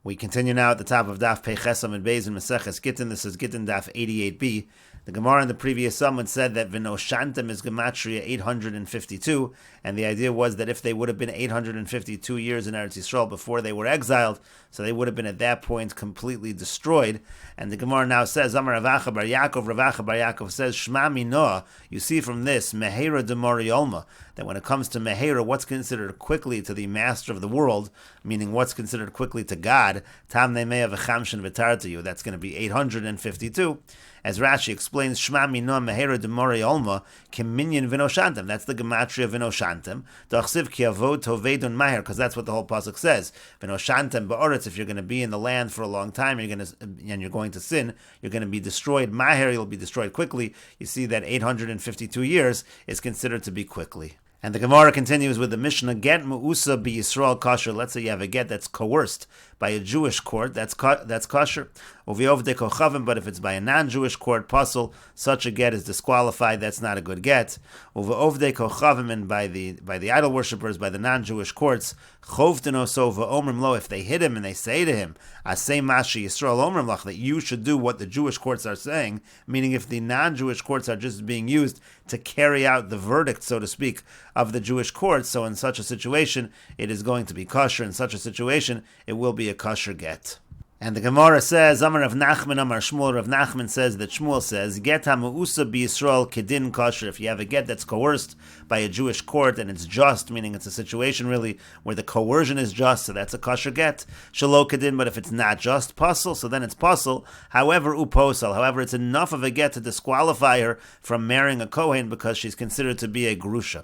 We continue now at the top of Daf Peichesam and Beis in Meseches Gitin. This is Gittin Daf 88b. The Gemara in the previous summon said that Vinoshantem is Gematria 852, and the idea was that if they would have been 852 years in Eretz Yisrael before they were exiled, so they would have been at that point completely destroyed. And the Gemara now says, Amar Ravacha Bar Yaakov, Ravacha Bar Yaakov says, Shma Minoah, you see from this, Mehera de Moriolma, that when it comes to Mehera, what's considered quickly to the master of the world, meaning what's considered quickly to God, Tam Nemeya V'chamshin V'tartayu, that's going to be 852. As Rashi explains, Shma Minoah Mehera de Moriolma, Keminyan Vinoshantem, that's the Gematria Vinoshantem, D'achsiv Ki Avod Tovedun Maher, because that's what the whole pasuk says. Vinoshantem Ba'oretz, if you're going to be in the land for a long time, and you're going to sin, you're going to be destroyed. Maher, you'll be destroyed quickly. You see that 852 years is considered to be quickly. And the Gemara continues with the Mishnah, Get Mu'usa Bi Yisrael Kosher. Let's say you have a get that's coerced by a Jewish court, that's kosher. Uviovde Kochavim, but if it's by a non-Jewish court, puzzle, such a get is disqualified, that's not a good get. Uviovde Kochavim, and by the idol worshippers, by the non-Jewish courts, Chovteno so v'omrim lo, if they hit him and they say to him, Asay Mashi Yisrael Omrim Lach, that you should do what the Jewish courts are saying, meaning if the non-Jewish courts are just being used to carry out the verdict, so to speak, of the Jewish courts, so in such a situation, it is going to be kosher. In such a situation, it will be a kosher get. And the Gemara says, Amar Rav Nachman, Amar Shmuel, Rav Nachman says that Shmuel says, Get ha-mu'usa b'Yisrael kedin kosher. If you have a get that's coerced by a Jewish court and it's just, meaning it's a situation really where the coercion is just, so that's a kosher get. Shelo kedin, but if it's not just, puzzle, so then it's puzzle. However, uposal. However, it's enough of a get to disqualify her from marrying a Kohen because she's considered to be a grusha.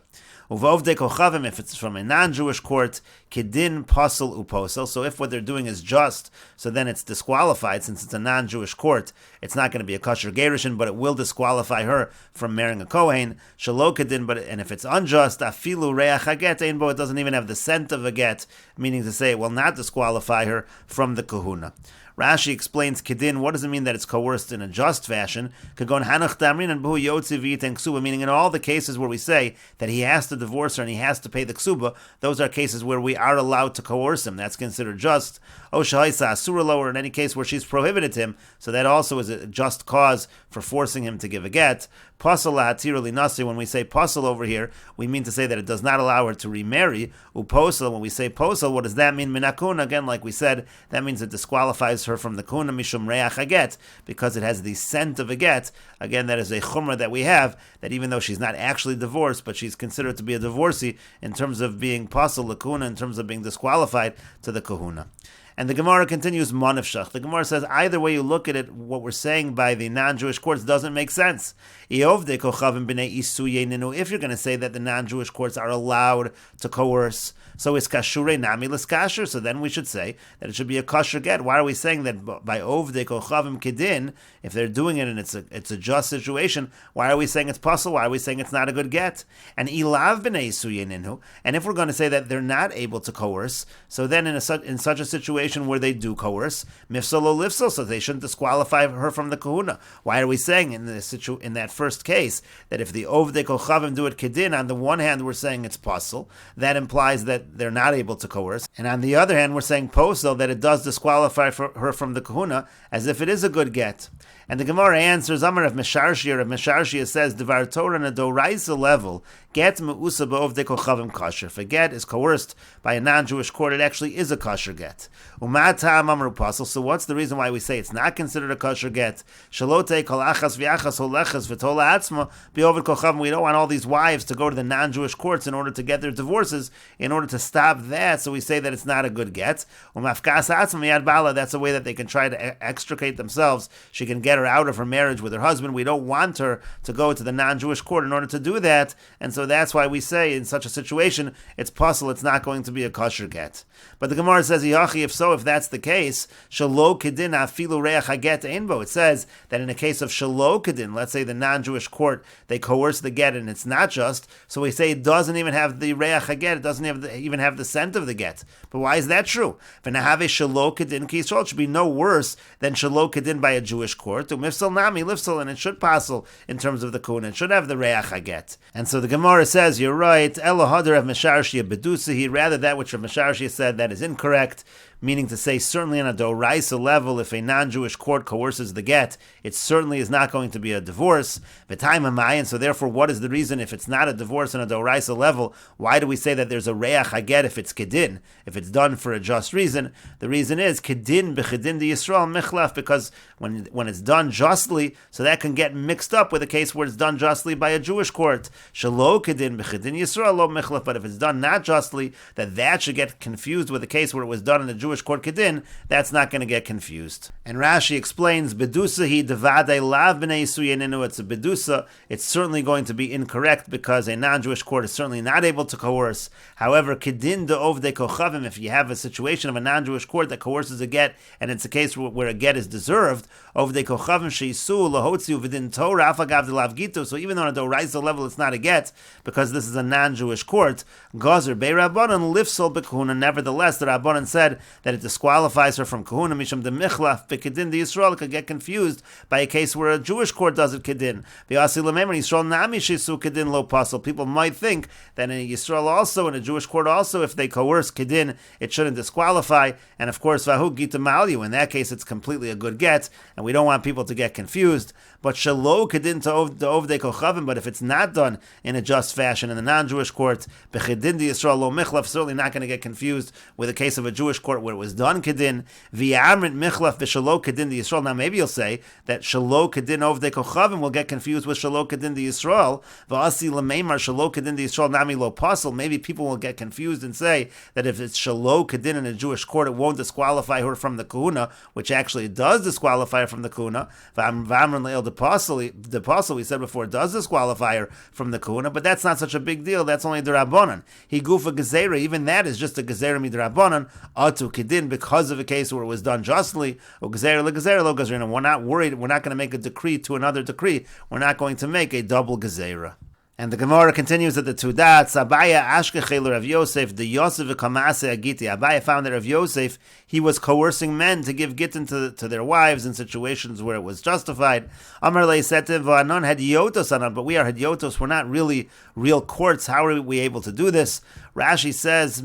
Uvovde kochavim, if it's from a non-Jewish court, kedin pasal uposel. So if what they're doing is just, so then it's disqualified since it's a non-Jewish court. It's not going to be a kosher gerushin, but it will disqualify her from marrying a kohen. Shelo kedin, and if it's unjust, afilu reach haget einbo, it doesn't even have the scent of a get, meaning to say it will not disqualify her from the kahuna. Rashi explains kedin. What does it mean that it's coerced in a just fashion? Kagon hanach damrin and buhu yotzi v'yiten ksuba. Meaning, in all the cases where we say that he has to divorce her and he has to pay the ksuba, those are cases where we are allowed to coerce him. That's considered just. O shahaisa asuralo, or in any case where she's prohibited him, so that also is a just cause for forcing him to give a get. Pasal lahatir linasi. When we say pasal over here, we mean to say that it does not allow her to remarry. Uposal. When we say posal, what does that mean? Minakun. Again, like we said, that means it disqualifies her from the kuna mishum reach haget, because it has the scent of a get. Again, that is a chumrah that we have, that even though she's not actually divorced, but she's considered to be a divorcee in terms of being pasal lakuna, in terms of being disqualified to the kahuna. And the Gemara continues, Manavshach. The Gemara says, either way you look at it, what we're saying by the non-Jewish courts doesn't make sense. If you're going to say that the non-Jewish courts are allowed to coerce, so it's kashure nami l'skasher, so then we should say that it should be a kosher get. Why are we saying that by ovde kochavim kedin, if they're doing it and it's a just situation, why are we saying it's possible? Why are we saying it's not a good get? And ilav b'nei isuyeninu, and if we're going to say that they're not able to coerce, so then in such a situation where they do coerce, mifsal o lifsal, so they shouldn't disqualify her from the kahuna. Why are we saying in that first case that if the ovde kochavim do it kedin, on the one hand we're saying it's possible, that implies that they're not able to coerce, and on the other hand we're saying posel, that it does disqualify her from the kahuna as if it is a good get. And the Gemara answers, Amar of Mesharshia says, Devar Torah on a doraisa level, get me'usa ba'ovdei kochavim kosher. If a get is coerced by a non-Jewish court, it actually is a kosher get. U'ma'atam amru pasel. So what's the reason why we say it's not considered a kosher get? Shalotei kol achas v'achas holechas v'tola atzma b'oved kochavim. We don't want all these wives to go to the non-Jewish courts in order to get their divorces, in order to stop that, so we say that it's not a good get. U'mafkas atzma miyad bala. That's a way that they can try to extricate themselves. She can get her out of her marriage with her husband. We don't want her to go to the non-Jewish court in order to do that, and so that's why we say in such a situation it's possible it's not going to be a kosher get. But the Gemara says, Yachi, if that's the case, shelo kedin afilu reach haget einbo. It says that in a case of shelo kedin, let's say the non-Jewish court, they coerce the get and it's not just, so we say it doesn't even have the reach haget, it doesn't even have the scent of the get. But why is that true? V'nahave shelo kedin ki Yisrael, it should be no worse than shelo kedin by a Jewish court. Mifsal nami lifsal, and it should passel in terms of the kuna. It should have the reach haget. And so the Gemara says, you're right, Elohadar of Mesharshia bedusahi, rather that which Rav Mesharshia said, that is incorrect. meaning to say certainly on a doraisa level, if a non-Jewish court coerces the get, it certainly is not going to be a divorce. And so therefore, what is the reason if it's not a divorce on a doraisa level? Why do we say that there's a reach haget if it's kedin, if it's done for a just reason? The reason is kedin b'chedin di Yisrael michlaf, because when it's done justly, so that can get mixed up with a case where it's done justly by a Jewish court. Shelo kedin b'chedin Yisrael lo michlaf, but if it's done not justly, that should get confused with a case where it was done in a Jewish court kedin. That's not going to get confused. And Rashi explains, bedusa hi devadei lav b'nei yisuyeninu. It's a bedusa. It's certainly going to be incorrect because a non-Jewish court is certainly not able to coerce. However, kedin de'ovdei kochavim, if you have a situation of a non-Jewish court that coerces a get, and it's a case where a get is deserved, ovdei kochavim sheisu lahotziu v'din Torah afagav delav gitu. So even on a doraisa level, it's not a get because this is a non-Jewish court. Gazer bei Rabbanan lifsol bekahuna. Nevertheless, the Rabbanan said that it disqualifies her from kahuna misham de michlaf bekedin de Yisrael. Could get confused by a case where a Jewish court does it kedin. V'asi lememer Yisrael nami shisu kedin lo pasal. People might think that in Yisrael also, in a Jewish court also, if they coerce kedin, it shouldn't disqualify. And of course, vahu gita malyu. In that case, it's completely a good get, and we don't want people to get confused. But shelo kedin to ovdei kochavim. But if it's not done in a just fashion in the non-Jewish court, bechedin de Yisrael lo michlaf, certainly not going to get confused with a case of a Jewish court where it was done kedin. V'yamrit michlaf v'shelo kedin de Yisrael. Now maybe you'll say that shelo kedin ovdei kochavim will get confused with shelo kedin de Yisrael. V'asi lemeimar shelo kedin de Yisrael nami lo pasal. Maybe people will get confused and say that if it's shelo kedin in a Jewish court, it won't disqualify her from the kahuna, which actually does disqualify her from the kahuna. V'amrin le'el de pasal, we said before, does disqualify her from the kahuna, but that's not such a big deal. That's only the Rabbanan. He gufa gezerah, even that is just a gezerah midrabanan, atu kedin, because of a case where it was done justly. Or gezerah legezerah lo gezerah. We're not worried. We're not going to make a decree to another decree. We're not going to make a double gezerah. And the Gemara continues at the two dots. Abaya ashkechel Rav Yosef the Yosef v'kamase agiti. Abaya found that Rav Yosef, he was coercing men to give Gitin to their wives in situations where it was justified. Amar le said to him, "V'anon hadiotos anon," but we are hadiotos. We're not really real courts. How are we able to do this? Rashi says,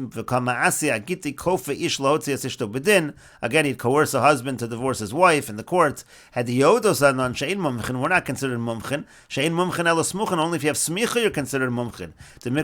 again, he'd coerce a husband to divorce his wife in the court. We're not considered mumchin. Only if you have smicha, you're considered mumchin. There's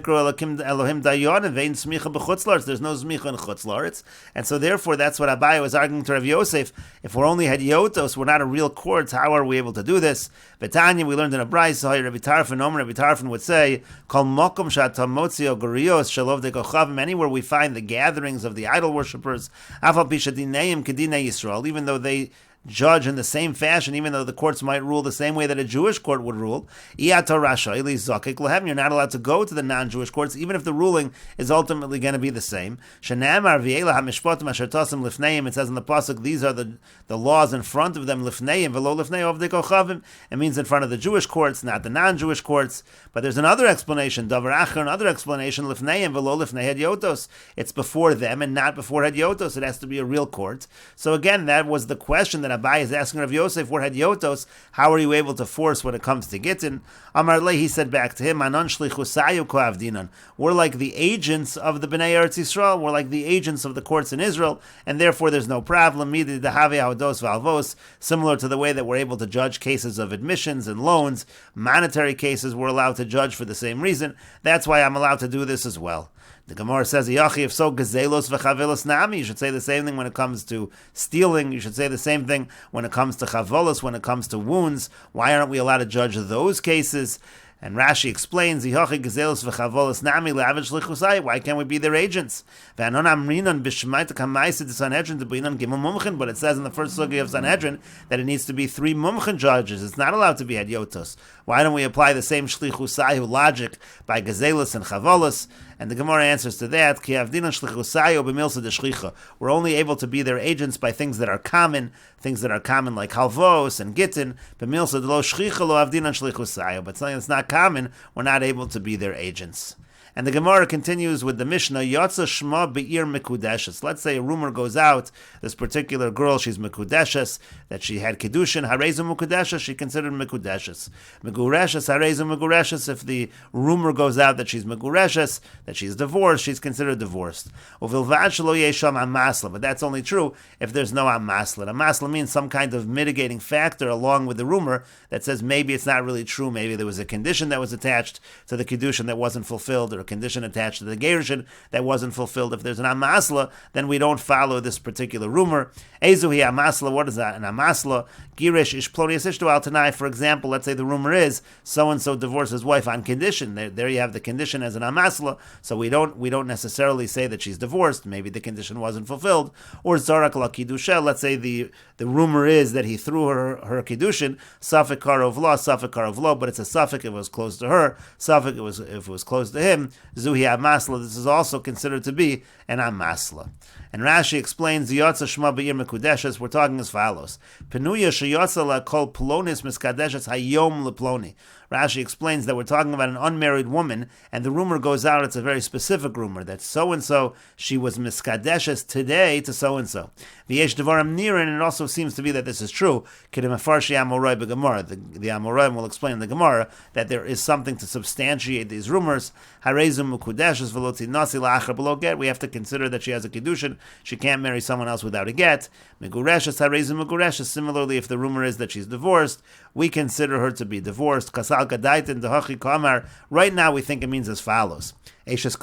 no smicha in chutzlaretz. And so therefore, that's what Abaye was arguing to Rav Yosef. If we're only hadiotos, we're not a real court, how are we able to do this? Betanya, we learned in a brayso, Rabbi Tarfon would say, Kol mokom shatamotzi gurios shalom. Anywhere we find the gatherings of the idol worshippers, even though they judge in the same fashion, even though the courts might rule the same way that a Jewish court would rule, you're not allowed to go to the non-Jewish courts, even if the ruling is ultimately going to be the same. It says in the pasuk, these are the laws in front of them. It means in front of the Jewish courts, not the non-Jewish courts. But there's another explanation, another explanation, it's before them and not before hadyotos. It has to be a real court. So again, that was the question that Abaye is asking Rav Yosef, we're hadyotos, how are you able to force when it comes to Gitin? Amar le, he said back to him, Anon shlichusayu koavdinan. We're like the agents of the Bnei Eretz Yisrael, we're like the agents of the courts in Israel, and therefore there's no problem, similar to the way that we're able to judge cases of admissions and loans, monetary cases we're allowed to judge for the same reason. That's why I'm allowed to do this as well. The Gemara says, if so, gazelos v'chavelos nami. You should say the same thing when it comes to stealing. You should say the same thing when it comes to chavolos, when it comes to wounds. Why aren't we allowed to judge those cases? And Rashi explains, why can't we be their agents? But it says in the first sugya of Sanhedrin that it needs to be 3 mumchen judges. It's not allowed to be hadyotos. Why don't we apply the same shlichusayu logic by gazelos and chavolos? And the Gemara answers to that, we're only able to be their agents by things that are common like halvos and Gitin, but something that's not common, we're not able to be their agents. And the Gemara continues with the Mishnah, Yatsa Shma Be'ir Mekudeshes. Let's say a rumor goes out, this particular girl, she's Mekudeshes, that she had Kiddushin, Harezu Mekudeshes, she considered Mekudeshes. Megureshes, Harezu Megureshes, if the rumor goes out that she's Megureshes, that she's divorced, she's considered divorced. Uvilvad Shelo Yesham Amasla, but that's only true if there's no Amasla. Amasla means some kind of mitigating factor along with the rumor that says maybe it's not really true, maybe there was a condition that was attached to the Kiddushin that wasn't fulfilled, or a condition attached to the Gerushin that wasn't fulfilled. If there's an Amasla, then we don't follow this particular rumor. Ezuhi Amasla, what is that? An Amasla, Girish Ish Plonius Ishtu Al Tanai, for example, let's say the rumor is so-and-so divorced his wife on condition. There you have the condition as an Amasla, so we don't necessarily say that she's divorced, maybe the condition wasn't fulfilled. Or Zarak La Kiddusha, let's say the rumor is that he threw her Kiddushin, Safek Karov Lo, but it's a Safek if it was close to her, Safek if it was close to him, Zuhi Amasla, this is also considered to be an Amasla. And Rashi explains the Yotza Shma Be'ir Mekudeshes, we're talking as follows. Penuya Sheyotza La Kol Plonis Miskadeshes Hayom Leploni. Rashi explains that we're talking about an unmarried woman, and the rumor goes out, it's a very specific rumor, that so-and-so, she was miskadeshes today to so-and-so. V'yesh devarim nirin, and it also seems to be that this is true. K'dim afarshi amoroi b'gemara. The Amoraim will explain in the Gemara that there is something to substantiate these rumors. Harezum mukudeshes v'lotzi nasi la'achar below get. We have to consider that she has a kiddushin. She can't marry someone else without a get. Megureshes harezum megureshes. Similarly, if the rumor is that she's divorced, we consider her to be divorced. Right now, we think it means as follows. She's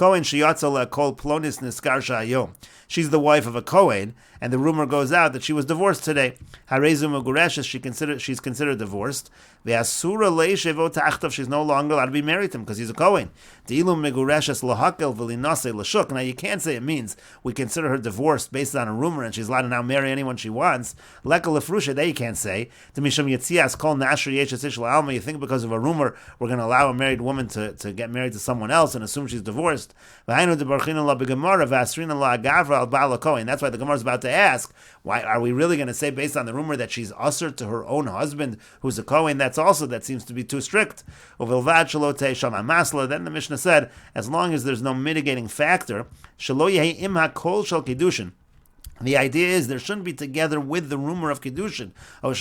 the wife of a Kohen, and the rumor goes out that she was divorced today. She's considered divorced. She's no longer allowed to be married to him because he's a Kohen. Now you can't say it means we consider her divorced based on a rumor and she's allowed to now marry anyone she wants. That you can't say. You think because of a rumor we're going to allow a married woman to get married to someone else and assume she's divorced. That's why the Gemara is about to ask, why are we really going to say based on the rumor that she's usher to her own husband who's a Kohen? That seems to be too strict. Then the Mishnah said, as long as there's no mitigating factor, the idea is there shouldn't be together with the rumor of Kiddushin, or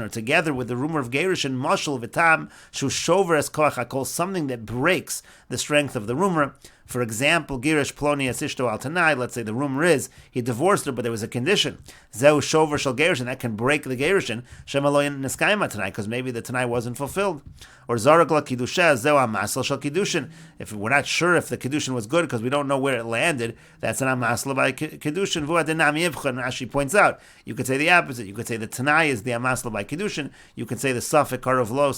together with the rumor of Gerushin, Mashal Vitam, Shushover es Koach HaKol, something that breaks the strength of the rumor. For example, Girish Ploni Asishto Al Tanai, let's say the rumor is he divorced her, but there was a condition. Zeu Shover Shal Gerushin, that can break the Gerushin, Shemaloyin Neskaima Tanai, because maybe the Tanai wasn't fulfilled. Or Zarak La Kiddusha, Zeu Amasal Shal Kiddushin. If we're not sure if the Kiddushin was good because we don't know where it landed, that's an Amasla by Kiddushin. Vuadinam Yivchan, Rashi points out, you could say the opposite. You could say the Tanai is the Amasla by Kiddushin. You could say the Safek Karav Lo,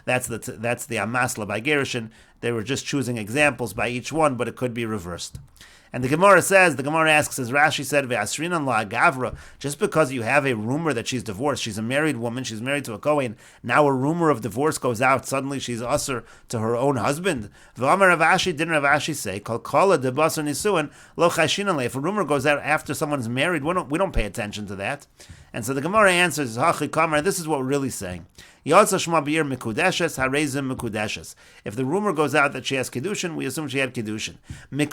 that's the Amasla by Gerushin. They were just choosing examples by each one, but it could be reversed. And the Gemara asks, as Rashi said, Ve'asrinan la gavra, just because you have a rumor that she's divorced, she's a married woman, she's married to a Kohen, now a rumor of divorce goes out, suddenly she's usher to her own husband. V'amar Rav Ashi, didn't Rav Ashi say, Kol kola de basar nisuin lo chashinan le, if a rumor goes out after someone's married, we don't pay attention to that. And so the Gemara answers, Hachi Kamar, this is what we're really saying. If the rumor goes out that she has Kiddushin, we assume she had Kiddushin. If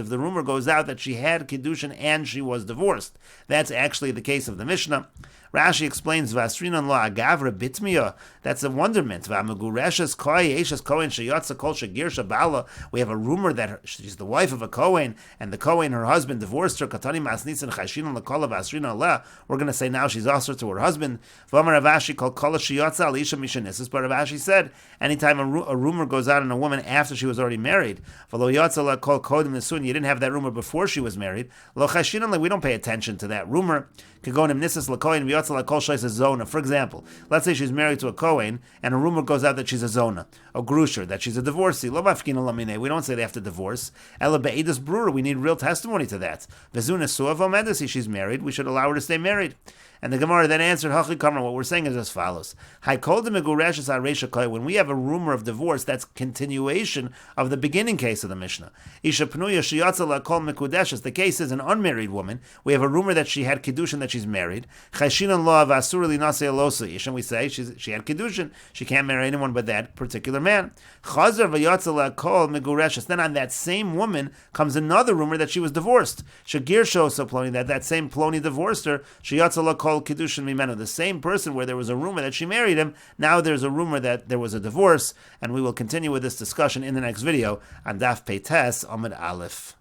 the rumor goes out that she had Kiddushin and she was divorced, that's actually the case of the Mishnah. Rashi explains, Vasrinan la agavra bitmiya, that's a wonderment. We have a rumor that she's the wife of a Kohen, and the Kohen, her husband, divorced her. We're going to say now she's also to her husband. But Rav Ashi said, anytime a rumor goes out on a woman after she was already married, you didn't have that rumor before she was married, we don't pay attention to that rumor. For example, let's say she's married to a Kohen, and a rumor goes out that she's a Zona, a Grusher, that she's a divorcee. We don't say they have to divorce. We need real testimony to that. She's married, we should allow her to stay married. And the Gemara then answered, Hachi Kamar, what we're saying is as follows. When we have a rumor of divorce, that's continuation of the beginning case of the Mishnah. The case is an unmarried woman. We have a rumor that she had Kiddushin, that that she's married. Chayshinan law of asur linasei alosa ish, and we say she had kedushin. She can't marry anyone but that particular man. Chazar v'yatzala kol megureshes. Then on that same woman comes another rumor that she was divorced. Shagir shows Ploni that same Ploni divorced her. Sheyatzala kol kedushin mimenu. The same person where there was a rumor that she married him. Now there's a rumor that there was a divorce, and we will continue with this discussion in the next video on Daf Peites Amud Aleph.